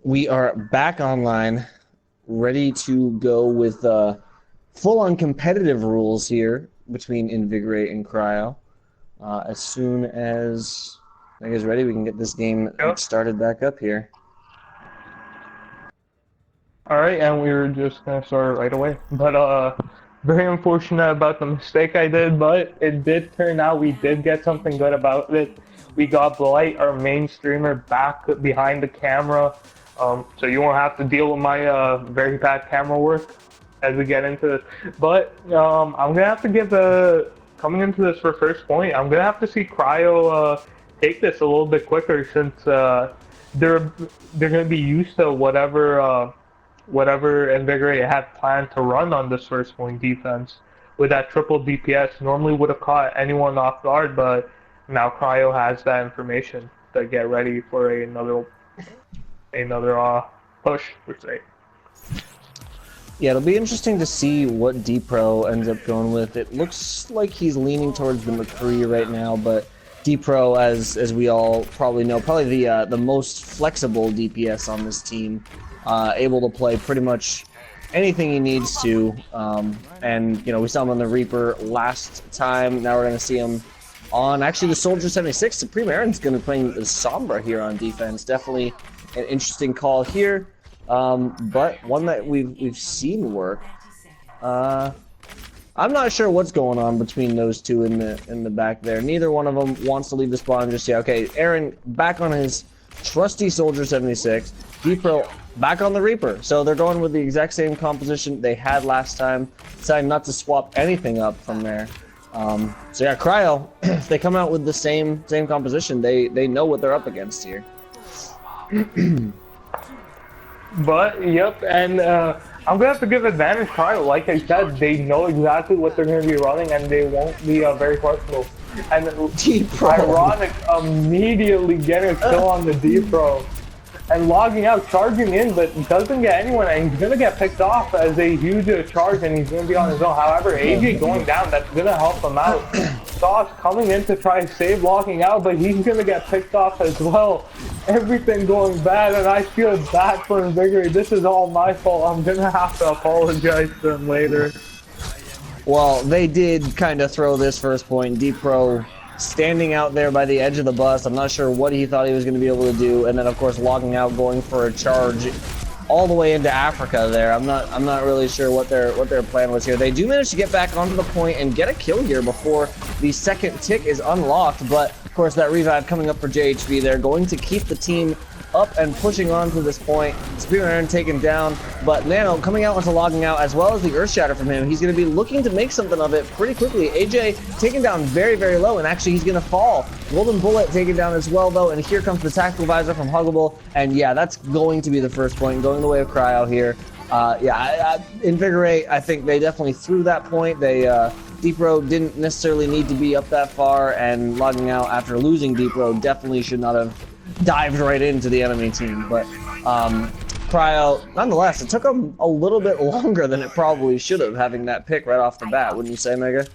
We are back online, ready to go with full-on competitive rules here between Invigorate and Cryo. As soon as you guys ready, we can get this game Yep. started back up here. Alright, and we were just gonna start right away. But very unfortunate about the mistake I did, but it did turn out we did get something good about it. We got Blight, our main streamer, back behind the camera. So you won't have to deal with my very bad camera work as we get into this. But I'm gonna have to give coming into this for first point, I'm gonna have to see Cryo take this a little bit quicker since they're gonna be used to whatever Invigorate had planned to run on this first point defense with that triple DPS. Normally would have caught anyone off guard, but now Cryo has that information to get ready for another push, per se. Yeah, it'll be interesting to see what D-Pro ends up going with. It looks like he's leaning towards the McCree right now, but D-Pro, as we all probably know, probably the most flexible DPS on this team, able to play pretty much anything he needs to. And you know, we saw him on the Reaper last time. Now we're going to see him on actually the Soldier 76. Supreme Aaron's going to be playing the Sombra here on defense. Definitely an interesting call here. But one that we've seen work. I'm not sure what's going on between those two in the back there. Neither one of them wants to leave the spawn just yet. Okay, Aaron back on his trusty Soldier 76. D-Pro back on the Reaper. So they're going with the exact same composition they had last time. Deciding not to swap anything up from there. So yeah, Cryo, if they come out with the same composition, they know what they're up against here. But yep, and I'm gonna have to give advantage Cryo. Like I said, they know exactly what they're gonna be running, and they won't be very flexible. And ironic, immediately getting a kill on the D-Pro and logging out, charging in, but doesn't get anyone, and he's gonna get picked off as a huge charge, and he's gonna be on his own. However, AJ going down, that's gonna help him out. Sauce coming in to try and save logging out, but he's gonna get picked off as well. Everything going bad, and I feel bad for Invigorate. This is all my fault. I'm gonna have to apologize to him later. Well, they did kind of throw this first point. D-Pro standing out there by the edge of the bus. I'm not sure what he thought he was going to be able to do, and then of course logging out, going for a charge all the way into Africa there. I'm not really sure what their plan was here. They do manage to get back onto the point and get a kill here before the second tick is unlocked, but of course that revive coming up for JHV. They're going to keep the team up and pushing on to this point. Spear Iron taken down, but Nano coming out onto logging out, as well as the Earth Shatter from him. He's going to be looking to make something of it pretty quickly. AJ taken down very, very low, and actually he's going to fall. Golden Bullet taken down as well, though, and here comes the Tactical Visor from Huggable, and yeah, that's going to be the first point, going the way of Cryo here. Invigorate, I think they definitely threw that point. D-Pro didn't necessarily need to be up that far, and logging out after losing D-Pro definitely should not have dived right into the enemy team. But Cryo, nonetheless, it took them a little bit longer than it probably should have, having that pick right off the bat, wouldn't you say, Mega?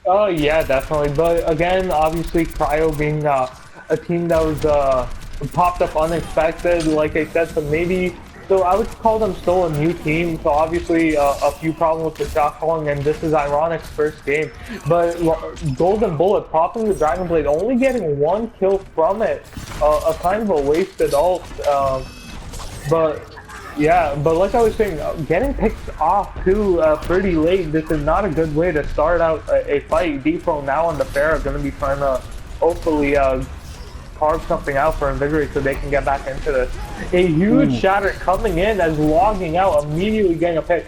Oh yeah, definitely. But again, obviously Cryo being a team that was popped up unexpected, like I said, so I would call them still a new team. So obviously a few problems with the shot calling, and this is Ironic's first game. But Golden Bullet popping the Dragon Blade, only getting one kill from it, a kind of a wasted ult. But yeah, but like I was saying, getting picked off too pretty late. This is not a good way to start out a fight. D-Pro now on the fair are going to be trying to hopefully carve something out for Invigorate so they can get back into this. A huge shatter coming in as logging out, immediately getting a pick.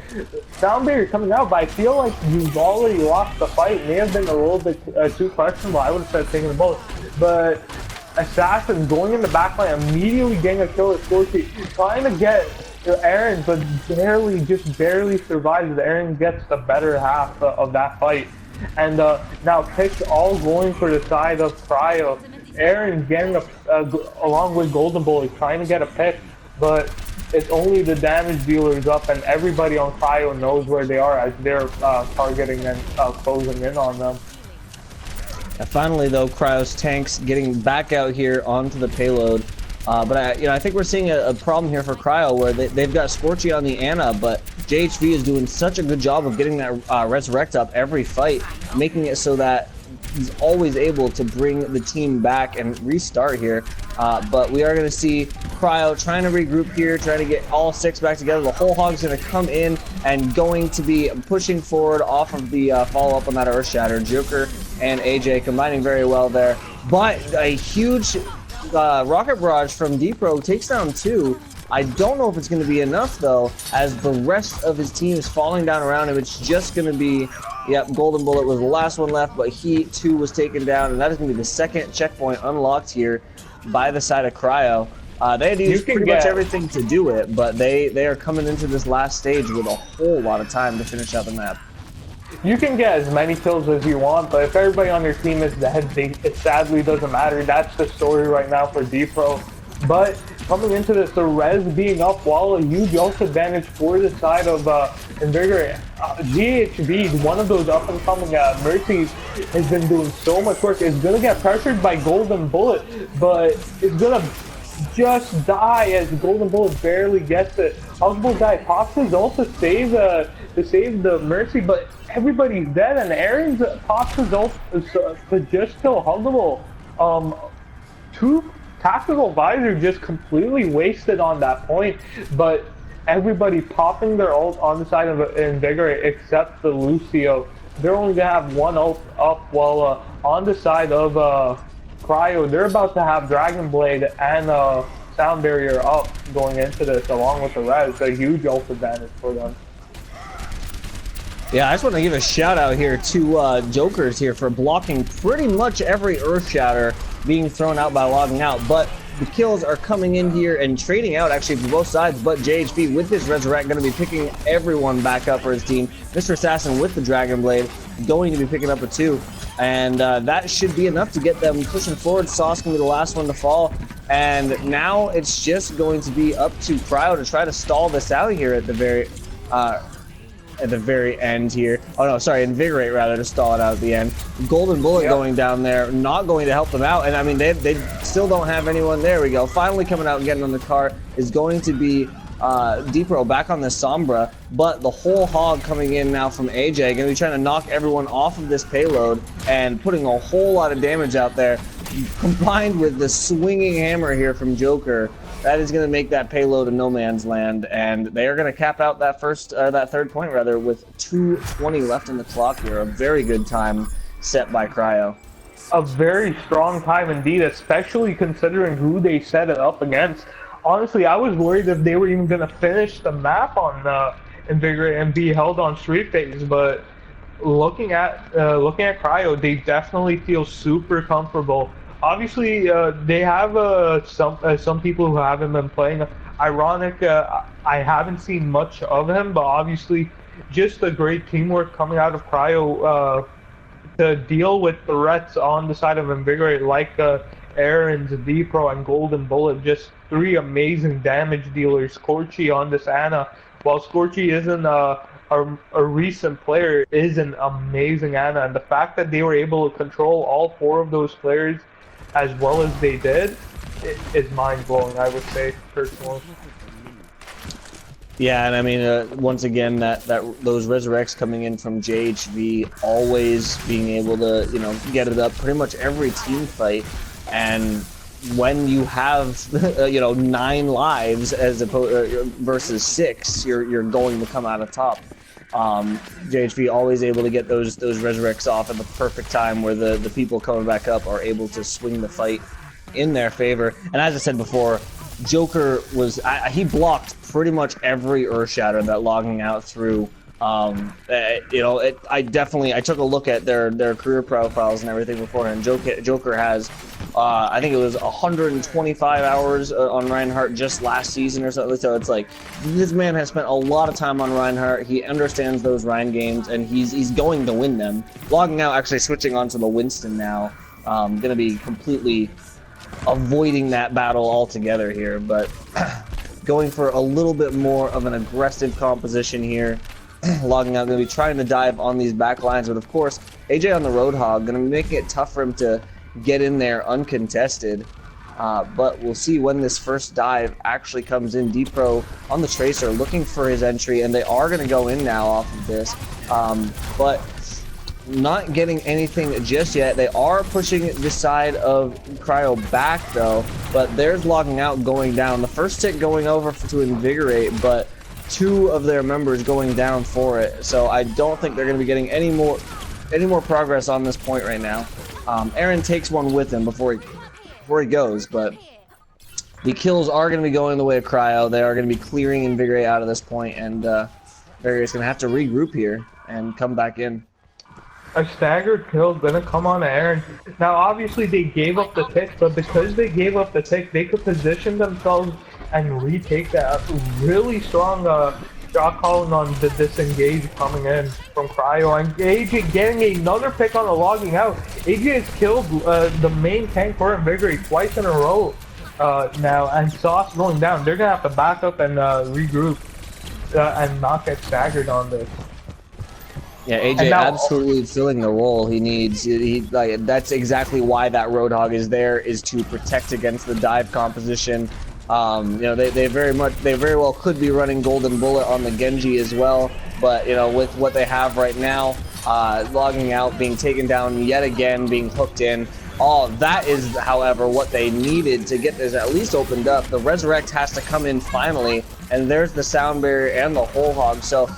Sound barrier coming out, but I feel like you've already lost the fight. May have been a little bit too questionable. I would have said taking the bullet. But Assassin going in the backline, immediately getting a kill at Scorchy, trying to get Aaron, but just barely survives. Aaron gets the better half of that fight. And now picks all going for the side of Cryo. Aaron getting along with Golden Bullet, trying to get a pick, but it's only the damage dealers up, and everybody on Cryo knows where they are as they're targeting and closing in on them. And finally, though, Cryo's tanks getting back out here onto the payload. But I think we're seeing a problem here for Cryo where they've got Scorchy on the Ana, but JHV is doing such a good job of getting that Resurrect up every fight, making it so that he's always able to bring the team back and restart here. But we are going to see Cryo trying to regroup here, trying to get all 6 back together. The whole hog's going to come in and going to be pushing forward off of the follow-up on that Earth Shatter. Joker and AJ combining very well there. But a huge rocket barrage from D-Pro takes down 2. I don't know if it's going to be enough, though, as the rest of his team is falling down around him. It's just going to be, yep, Golden Bullet was the last one left, but he, too, was taken down, and that is going to be the second checkpoint unlocked here by the side of Cryo. They had to use pretty much everything to do it, but they are coming into this last stage with a whole lot of time to finish out the map. You can get as many kills as you want, but if everybody on your team is dead, it sadly doesn't matter. That's the story right now for D-Pro. But coming into this, the res being up, while a huge ult advantage for the side of Invigorate. GHB, one of those up-and-coming Mercies, has been doing so much work. It's going to get pressured by Golden Bullet, but it's going to just die as Golden Bullet barely gets it. Huggable guy pops his ult to save the Mercy, but everybody's dead, and Aaron's pops his ult to just kill Huggable. 2 tactical visor just completely wasted on that point, but everybody popping their ult on the side of Invigorate except the Lucio. They're only gonna have 1 ult up, while on the side of Cryo, they're about to have Dragon Blade and Sound Barrier up going into this, along with the res. A huge ult advantage for them. Yeah, I just want to give a shout out here to Jokers here for blocking pretty much every Earth Shatter being thrown out by logging out, but the kills are coming in here and trading out actually for both sides, but JHP with this Resurrect going to be picking everyone back up for his team. Mr. Assassin with the Dragon Blade going to be picking up a 2, and that should be enough to get them pushing forward. Sauce going to be the last one to fall, and now it's just going to be up to Cryo to try to stall this out here at the very end here. Oh no, sorry, Invigorate rather, to stall it out at the end. Golden Bullet going down there, not going to help them out, and I mean they still don't have anyone. There we go. Finally coming out and getting on the car is going to be D-Pro back on the Sombra, but the whole hog coming in now from AJ, going to be trying to knock everyone off of this payload and putting a whole lot of damage out there, combined with the swinging hammer here from Joker. That is going to make that payload a no man's land, and they are going to cap out that third point rather with 2:20 left in the clock here. A very good time set by Cryo. A very strong time indeed, especially considering who they set it up against. Honestly, I was worried if they were even going to finish the map on Invigorate and be held on street phase, but looking at Cryo, they definitely feel super comfortable. Obviously, they have some people who haven't been playing. Ironic, I haven't seen much of him, but obviously, just a great teamwork coming out of Cryo to deal with threats on the side of Invigorate, like Aaron's, D-Pro, and Golden Bullet. Just 3 amazing damage dealers. Scorchy on this Ana. While Scorchy isn't a recent player, is an amazing Ana, and the fact that they were able to control all 4 of those players as well as they did, is mind-blowing, I would say, personally. Yeah, and I mean, once again, those Resurrects coming in from JHV, always being able to, get it up pretty much every team fight, and when you have, 9 lives as opposed versus 6, you're going to come out of top. JHV always able to get those Resurrects off at the perfect time where the people coming back up are able to swing the fight in their favor. And as I said before, Joker he blocked pretty much every Earth Shatter that logging out through. I took a look at their career profiles and everything beforehand. Joker has, I think it was 125 hours on Reinhardt just last season or something. So it's like, this man has spent a lot of time on Reinhardt. He understands those Rein games, and he's going to win them. Logging out, actually switching onto the Winston now. Going to be completely avoiding that battle altogether here, but going for a little bit more of an aggressive composition here. Logging out, going to be trying to dive on these back lines, but of course, AJ on the Roadhog, going to be making it tough for him to get in there uncontested. but we'll see when this first dive actually comes in. D-Pro on the Tracer looking for his entry, and they are going to go in now off of this, but not getting anything just yet. They are pushing the side of Cryo back though, but there's logging out going down. The first tick going over to Invigorate, but 2 of their members going down for it. So I don't think they're going to be getting any more progress on this point right now. Aaron takes one with him before he goes, but the kills are going to be going the way of Cryo. They are going to be clearing Invigorate out of this point, and Invigorate's going to have to regroup here and come back in. A staggered kill gonna come on Aaron. Now obviously they gave up the tick, but because they gave up the tick, they could position themselves and retake that really strong shot calling on the disengage coming in from Cryo. And AJ getting another pick on the logging out. AJ has killed the main tank for Invigorate twice in a row now, and Sauce going down. They're gonna have to back up and regroup and not get staggered on this. Yeah, AJ absolutely filling the role he needs. That's exactly why that Roadhog is there, is to protect against the dive composition. You know, they very well could be running Golden Bullet on the Genji as well, but you know, with what they have right now, logging out, being taken down yet again, being hooked in. All that is, however, what they needed to get this at least opened up. The Resurrect has to come in finally, and there's the sound barrier and the whole hog. So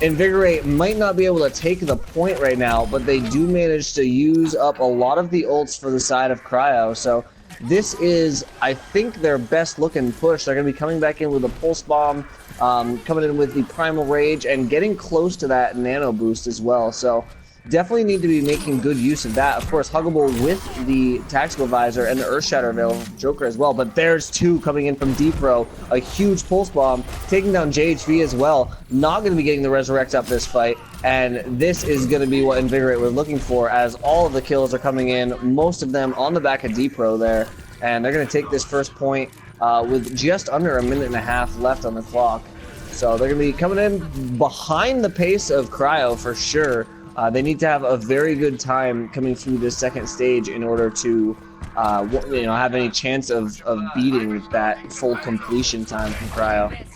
Invigorate might not be able to take the point right now, but they do manage to use up a lot of the ults for the side of Cryo. So this is, I think, their best looking push. They're going to be coming back in with a Pulse Bomb, coming in with the Primal Rage, and getting close to that Nano Boost as well. So definitely need to be making good use of that. Of course, Huggable with the Tactical Visor and the Earth Shatter available from Joker as well. But there's 2 coming in from D-Pro. A huge Pulse Bomb, taking down JHV as well. Not going to be getting the Resurrect up this fight. And this is going to be what Invigorate we're looking for, as all of the kills are coming in, most of them on the back of D-Pro there. And they're going to take this first point with just under 1.5 minutes left on the clock. So they're going to be coming in behind the pace of Cryo for sure. They need to have a very good time coming through this second stage in order to, have any chance of beating that full completion time from Cryo.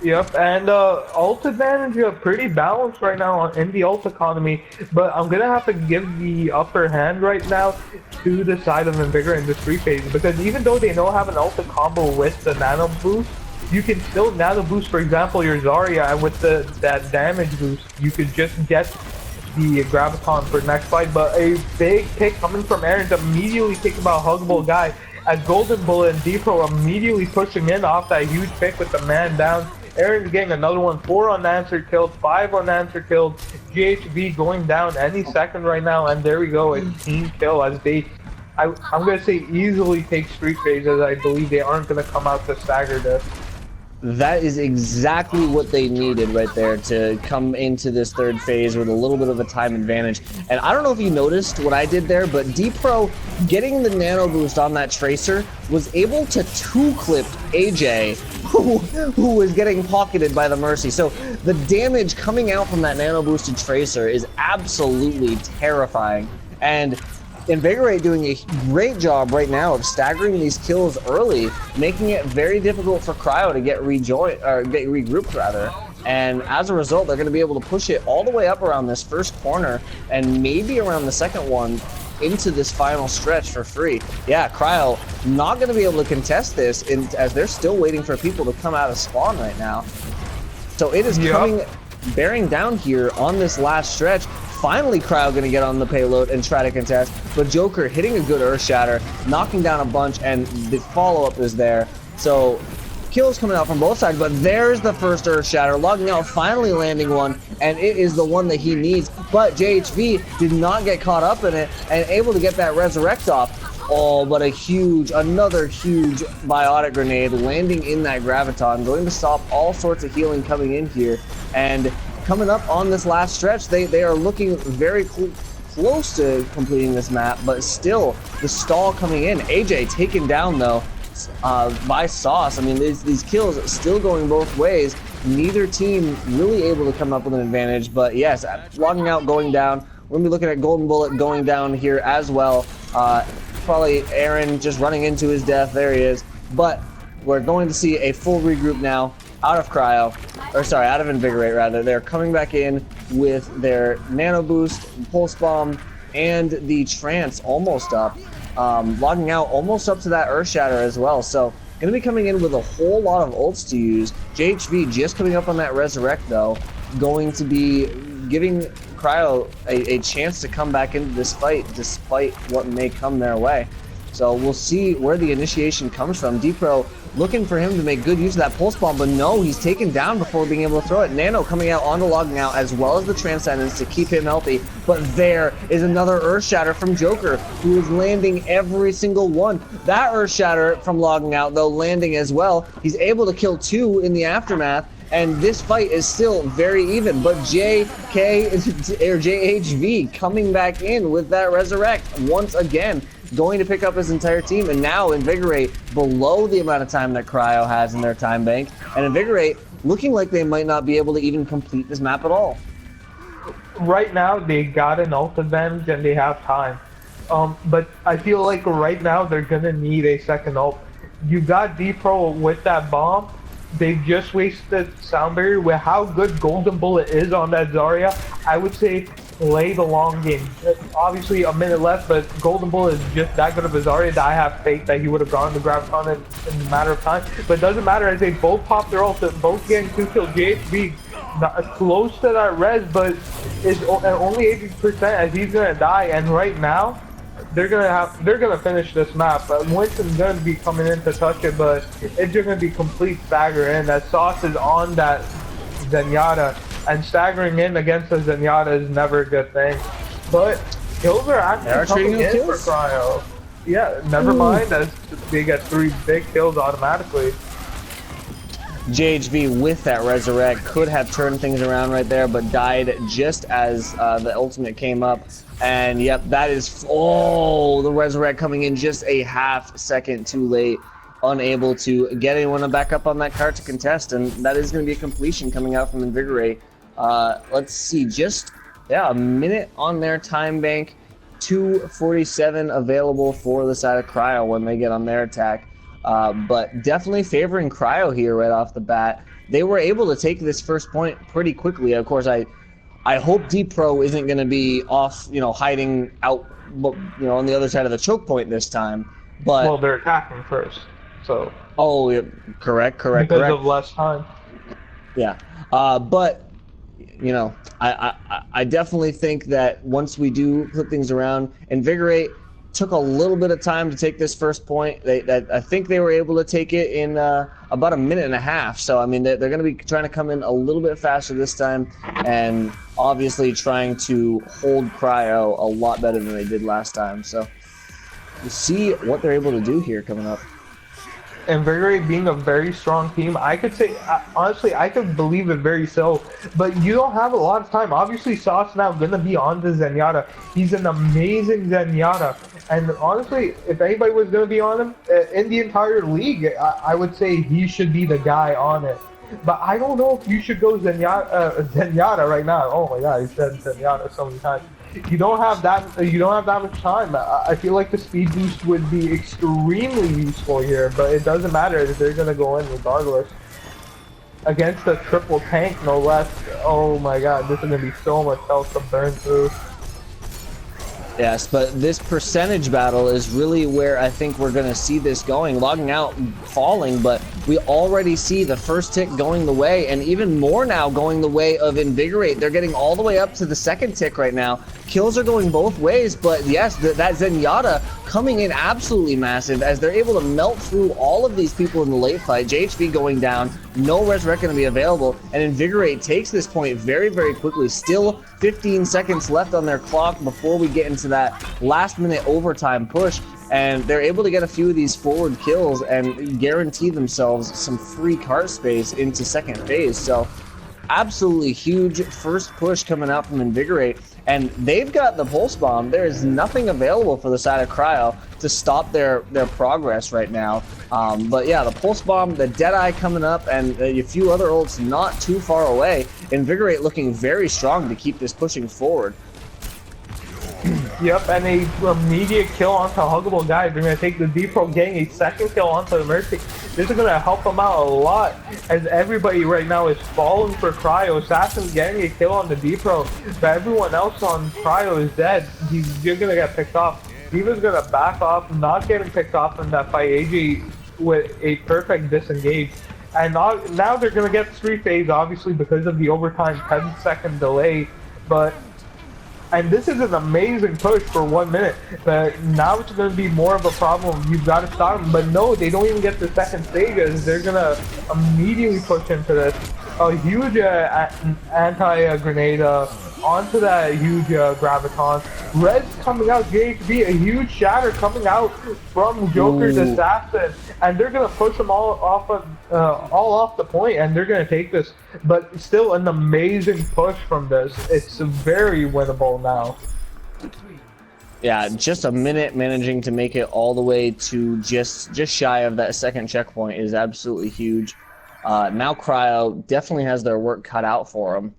Yep, and ult advantage pretty balanced right now in the ult economy, but I'm gonna have to give the upper hand right now to the side of Invigorate in this 3 phase, because even though they don't have an ult combo with the Nano Boost, you can still Nano Boost, for example, your Zarya, and with that damage boost, you could just get the Graviton for the next fight. But a big pick coming from Aaron to immediately take about Huggable guy, as Golden Bullet and D-Pro immediately pushing in off that huge pick with the man down. Aaron's getting another one, 4 unanswered kills, 5 unanswered kills. GHB going down any second right now, and there we go, a team kill as they, I'm going to say, easily take streak phase, as I believe they aren't going to come out to stagger this. That is exactly what they needed right there to come into this 3rd phase with a little bit of a time advantage. And I don't know if you noticed what I did there, but D-Pro getting the Nano Boost on that Tracer was able to 2-clip AJ, who was getting pocketed by the Mercy. So the damage coming out from that Nano Boosted Tracer is absolutely terrifying. And Invigorate doing a great job right now of staggering these kills early, making it very difficult for Cryo to get regrouped rather. And as a result, they're going to be able to push it all the way up around this first corner and maybe around the second one into this final stretch for free. Yeah, Cryo not going to be able to contest this as they're still waiting for people to come out of spawn right now. So it is bearing down here on this last stretch. Finally, Cryo going to get on the payload and try to contest, but Joker hitting a good Earth Shatter, knocking down a bunch, and the follow-up is there. So kills coming out from both sides, but there's the first Earth Shatter, logging out, finally landing one, and it is the one that he needs. But JHV did not get caught up in it and able to get that Resurrect off. Oh, but another huge Biotic Grenade landing in that Graviton, going to stop all sorts of healing coming in here. And coming up on this last stretch, they are looking very close to completing this map, but still the stall coming in. AJ taken down though by Sauce. I mean, these kills still going both ways. Neither team really able to come up with an advantage, but yes, logging out, going down. We're gonna be looking at Golden Bullet going down here as well. probably Aaron just running into his death. There he is. But we're going to see a full regroup now out of Cryo, or sorry, out of Invigorate rather. They're coming back in with their Nano Boost, Pulse Bomb, and the Trance almost up. Logging out almost up to that Earth Shatter as well. So going to be coming in with a whole lot of ults to use. JHV just coming up on that Resurrect though, going to be giving Cryo a chance to come back into this fight despite what may come their way. So we'll see where the initiation comes from. D-Pro looking for him to make good use of that Pulse Bomb, but no, he's taken down before being able to throw it. Nano coming out onto Logging Out as well as the Transcendence to keep him healthy. But there is another Earth Shatter from Joker, who is landing every single one. That Earth Shatter from Logging Out, though, landing as well. He's able to kill 2 in the aftermath. And this fight is still very even, but JHV coming back in with that Resurrect once again, going to pick up his entire team, and now Invigorate below the amount of time that Cryo has in their time bank, and Invigorate looking like they might not be able to even complete this map at all. Right now, they got an ult advantage and they have time. But I feel like right now they're gonna need a second ult. You got D-Pro with that bomb. They've just wasted Sound Barrier. With how good Golden Bullet is on that Zarya, I would say play the long game. Obviously a minute left, but Golden Bullet is just that good of a Zarya that I have faith that he would have gone to Graviton in a matter of time. But it doesn't matter, as they both pop their ult, both getting 2 kills. JHB not close to that res, but is only 80% as he's gonna die. And right now, they're gonna finish this map. Winston's gonna be coming in to touch it, but it's just gonna be complete stagger in. That Sauce is on that Zenyatta, and staggering in against a Zenyatta is never a good thing. But kills are actually coming in for Cryo. Yeah, never mind, as they get 3 big kills automatically. JHV with that Resurrect could have turned things around right there, but died just as the ultimate came up. And yep, that is, oh, the Resurrect coming in just a half second too late, unable to get anyone back up on that cart to contest, and that is going to be a completion coming out from Invigorate. Let's see, just, yeah, a minute on their time bank, 2:47 available for the side of Cryo when they get on their attack. But definitely favoring Cryo here right off the bat. They were able to take this first point pretty quickly. Of course, I hope D-Pro isn't going to be off, hiding out, on the other side of the choke point this time. But well, they're attacking first, so. Oh, yeah, correct. Because of less time. Yeah, but I definitely think that once we do flip things around, Invigorate took a little bit of time to take this first point. I think they were able to take it in about a minute and a half. So, I mean, they're going to be trying to come in a little bit faster this time, and obviously trying to hold Cryo a lot better than they did last time. So, we'll see what they're able to do here coming up. Invigorate being a very strong team, I could say, honestly, I could believe it very so, but you don't have a lot of time. Obviously, Sauce now gonna be on the Zenyatta. He's an amazing Zenyatta, and honestly, if anybody was gonna be on him in the entire league, I would say he should be the guy on it. But I don't know if you should go Zenyatta right now. Oh my God, he said Zenyatta so many times. You don't have that much time. I feel like the speed boost would be extremely useful here, but it doesn't matter. They're gonna go in regardless. Against a triple tank, no less. Oh my God, this is gonna be so much health to burn through. Yes, but this percentage battle is really where I think we're going to see this going. Logging Out falling, but we already see the first tick going the way, and even more now going the way of Invigorate. They're getting all the way up to the second tick right now. Kills are going both ways, but yes, that Zenyatta coming in absolutely massive as they're able to melt through all of these people in the late fight. JHV going down, no Resurrect going to be available, and Invigorate takes this point very, very quickly. Still 15 seconds left on their clock before we get into that last minute overtime push, and they're able to get a few of these forward kills and guarantee themselves some free cart space into second phase. So absolutely huge first push coming out from Invigorate, and they've got the Pulse Bomb. There is nothing available for the side of Cryo to stop their progress right now. But yeah, the Pulse Bomb, the Deadeye coming up, and a few other ults not too far away. Invigorate looking very strong to keep this pushing forward. Yep, and a immediate kill onto Huggable Guy. They're going to take the D-Pro, getting a second kill onto the Mercy. This is going to help them out a lot, as everybody right now is falling for Cryo. Assassin's getting a kill on the D-Pro, but everyone else on Cryo is dead. You're going to get picked off. Diva's going to back off, not getting picked off in that fight. AJ with a perfect disengage. And now they're going to get 3-phase, obviously, because of the overtime 10-second delay. And this is an amazing push for 1 minute, but now it's going to be more of a problem. You've got to stop them. But no, they don't even get the second stage, as they're going to immediately push into this. A huge anti-grenade onto that huge graviton. Red's coming out, JHB, a huge shatter coming out from Joker's assassin, and they're gonna push them all off the point, and they're gonna take this. But still, an amazing push from this. It's very winnable now. Yeah, just a minute managing to make it all the way to just shy of that second checkpoint is absolutely huge. Now Cryo definitely has their work cut out for them.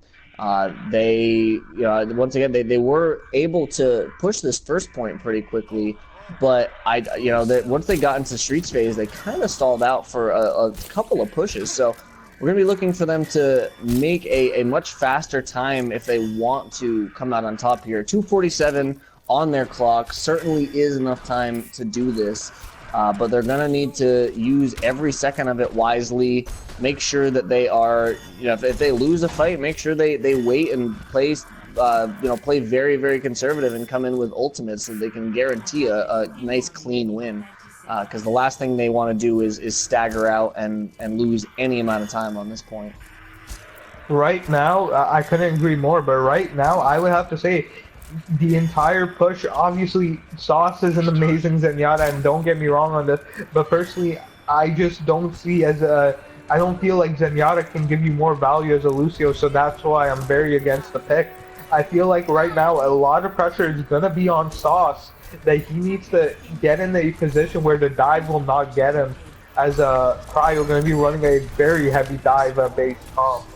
They, once again, they were able to push this first point pretty quickly, but once they got into Streets phase, they kind of stalled out for a couple of pushes. So we're gonna be looking for them to make a much faster time if they want to come out on top here. 2:47 on their clock certainly is enough time to do this. But they're gonna need to use every second of it wisely. Make sure that they are, if they lose a fight, make sure they wait and play, play very, very conservative and come in with ultimates so they can guarantee a nice clean win. Because the last thing they want to do is stagger out and lose any amount of time on this point. Right now, I couldn't agree more. But right now, I would have to say, the entire push, obviously Sauce is an amazing Zenyatta, and don't get me wrong on this, but personally I just don't see I don't feel like Zenyatta can give you more value as a Lucio, so that's why I'm very against the pick. I feel like right now a lot of pressure is gonna be on Sauce, that he needs to get in a position where the dive will not get him, as Cryo gonna be running a very heavy dive based comp.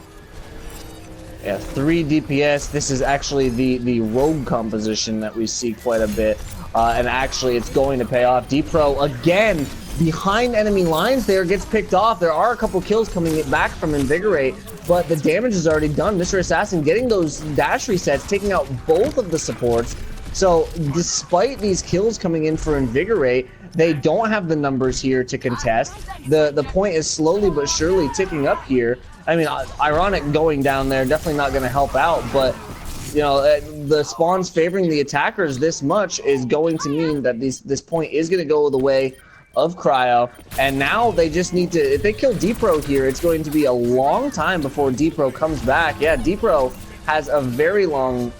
Yeah, 3 DPS. This is actually the rogue composition that we see quite a bit, and actually it's going to pay off. D-Pro again behind enemy lines there, gets picked off. There are a couple kills coming back from Invigorate, but the damage is already done. Mr. Assassin getting those dash resets, taking out both of the supports. So despite these kills coming in for Invigorate, they don't have the numbers here to contest. The point is slowly but surely ticking up here. I mean, Ironic going down there, definitely not going to help out, but, the spawns favoring the attackers this much is going to mean that this point is going to go the way of Cryo, and now they just need to, if they kill D-Pro here, it's going to be a long time before D-Pro comes back. Yeah, D-Pro has a very long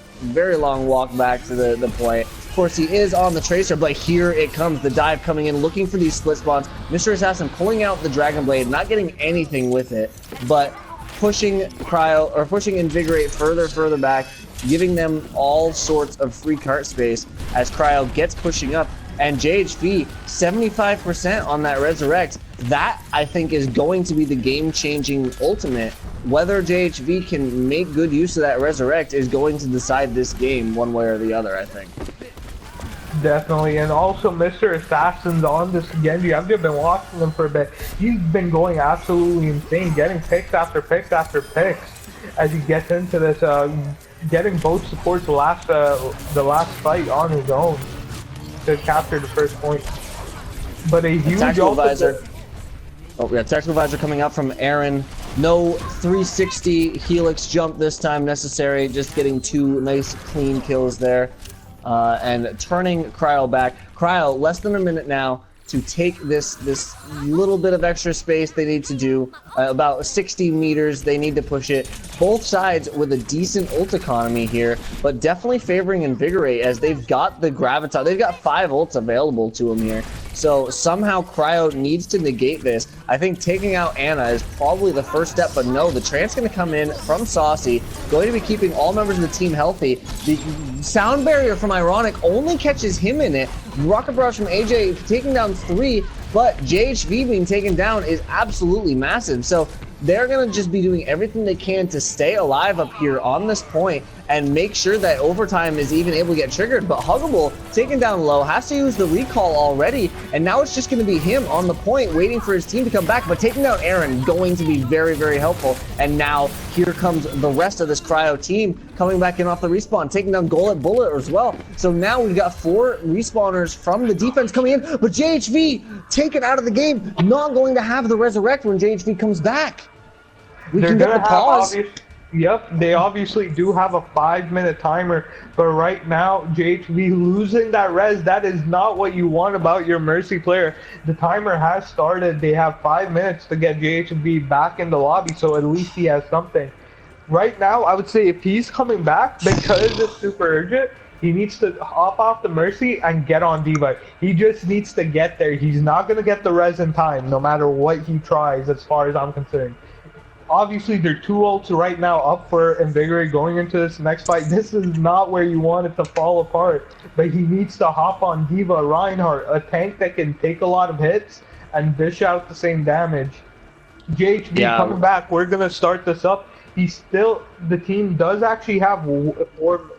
walk back to the point. Of course, he is on the Tracer, but here it comes, the dive coming in, looking for these split spawns. Mr. Assassin pulling out the Dragon Blade, not getting anything with it, but pushing Cryo, or pushing Invigorate further back, giving them all sorts of free cart space as Cryo gets pushing up. And JHV, 75% on that Resurrect. That, I think, is going to be the game-changing ultimate. Whether JHV can make good use of that Resurrect is going to decide this game one way or the other, I think. Definitely, and also Mr. Assassin's on this Genji. I've been watching him for a bit. He's been going absolutely insane, getting picks after picks after picks as he gets into this, getting both supports the last fight on his own to capture the first point. But a huge tactical visor. Oh, we got tactical visor coming out from Aaron. No 360 helix jump this time necessary. Just getting 2 nice clean kills there. And turning Cryo back. Cryo, less than a minute now to take this little bit of extra space they need to do. About 60 meters, they need to push it. Both sides with a decent ult economy here, but definitely favoring Invigorate as they've got the Graviton. They've got 5 ults available to them here. So somehow Cryo needs to negate this. I think taking out Anna is probably the first step, but no, the Trant's going to come in from Saucy, going to be keeping all members of the team healthy. The sound barrier from Ironic only catches him in it. Rocket Barrage from AJ taking down 3, but JHV being taken down is absolutely massive. So they're going to just be doing everything they can to stay alive up here on this point and make sure that overtime is even able to get triggered. But Huggable, taken down low, has to use the recall already, and now it's just going to be him on the point waiting for his team to come back. But taking down Aaron, going to be very, very helpful. And now here comes the rest of this Cryo team coming back in off the respawn, taking down Bullet as well. So now we've got 4 respawners from the defense coming in, but JHV taken out of the game, not going to have the resurrect when JHV comes back. They're going to pause. Yep, they obviously do have a 5-minute timer, but right now, JHV losing that res, that is not what you want about your Mercy player. The timer has started. They have 5 minutes to get JHV back in the lobby, so at least he has something. Right now, I would say if he's coming back, because it's super urgent, he needs to hop off the Mercy and get on D.Va. He just needs to get there. He's not going to get the res in time, no matter what he tries, as far as I'm concerned. Obviously, there are 2 ults right now up for Invigorate going into this next fight. This is not where you want it to fall apart, but he needs to hop on D.Va. Reinhardt, a tank that can take a lot of hits and dish out the same damage. JHV coming back. We're going to start this up. The team does actually have 4...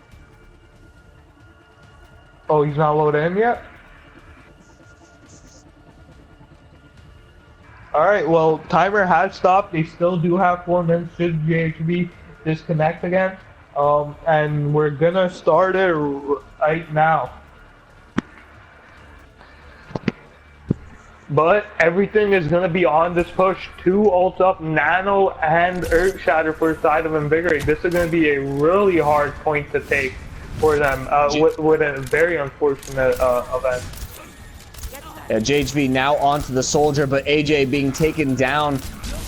Oh, he's not loaded in yet? Alright, well, timer has stopped. They still do have 4 minutes should JHV disconnect again. And we're gonna start it right now. But everything is gonna be on this push. 2 ults up, Nano and Earthshatter for the side of Invigorate. This is gonna be a really hard point to take for them with a very unfortunate event. Yeah, JHV now onto the Soldier, but AJ being taken down.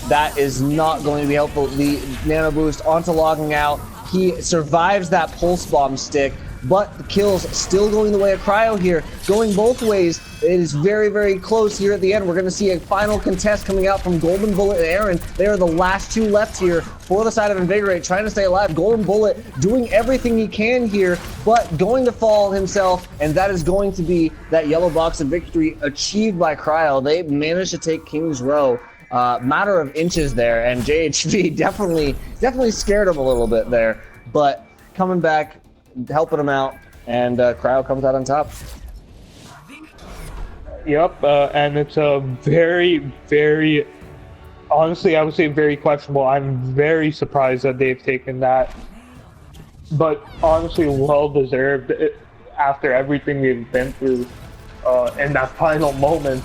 That is not going to be helpful. The Nano Boost onto logging out. He survives that Pulse Bomb stick, but the kills still going the way of Cryo here. Going both ways. It is very, very close here at the end. We're going to see a final contest coming out from Golden Bullet and Aaron. They are the last 2 left here for the side of Invigorate, trying to stay alive. Golden Bullet doing everything he can here, but going to fall himself, and that is going to be that yellow box of victory achieved by Cryo. They managed to take King's Row. Matter of inches there, and JHV definitely scared him a little bit there, but coming back, helping him out, and Cryo comes out on top. Yep, and it's a very, very, honestly, I would say very questionable. I'm very surprised that they've taken that, but honestly, well deserved after everything they've been through in that final moment.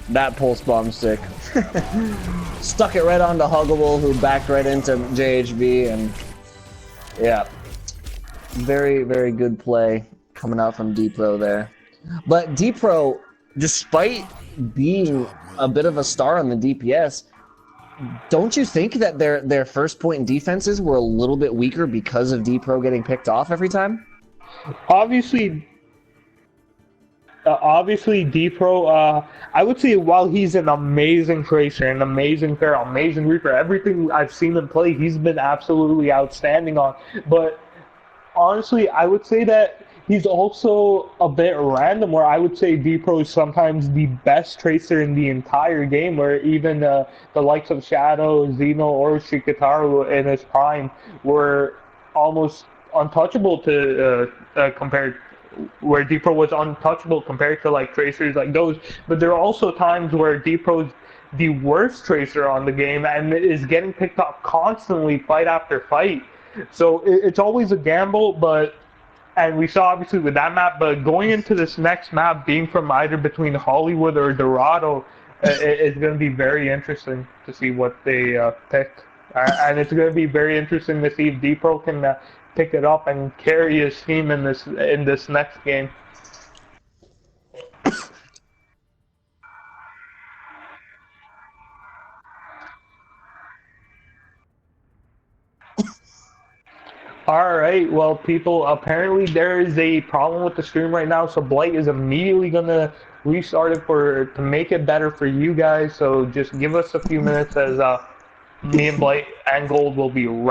That Pulse Bomb stick. Stuck it right onto Huggable, who backed right into JHV, and yeah. Very, very good play coming out from D-Pro there. But D-Pro, despite being a bit of a star on the DPS, don't you think that their first point defenses were a little bit weaker because of D-Pro getting picked off every time? Obviously D-Pro, I would say while he's an amazing tracer, an amazing player, amazing reaper, everything I've seen him play, he's been absolutely outstanding on. But honestly, I would say that he's also a bit random, where I would say D-Pro is sometimes the best tracer in the entire game, where even the likes of Shadow, Xeno, or Shikataru in his prime were almost untouchable to compared, where D-Pro was untouchable compared to like tracers like those. But there are also times where D-Pro's the worst tracer on the game and is getting picked up constantly, fight after fight. So it's always a gamble, and we saw obviously with that map, but going into this next map being from either between Hollywood or Dorado, it's going to be very interesting to see what they pick. And it's going to be very interesting to see if D-Pro can pick it up and carry his team in this next game. Alright, well people, apparently there is a problem with the stream right now, so Blight is immediately gonna restart it to make it better for you guys, so just give us a few minutes as me and Blight and Gold will be right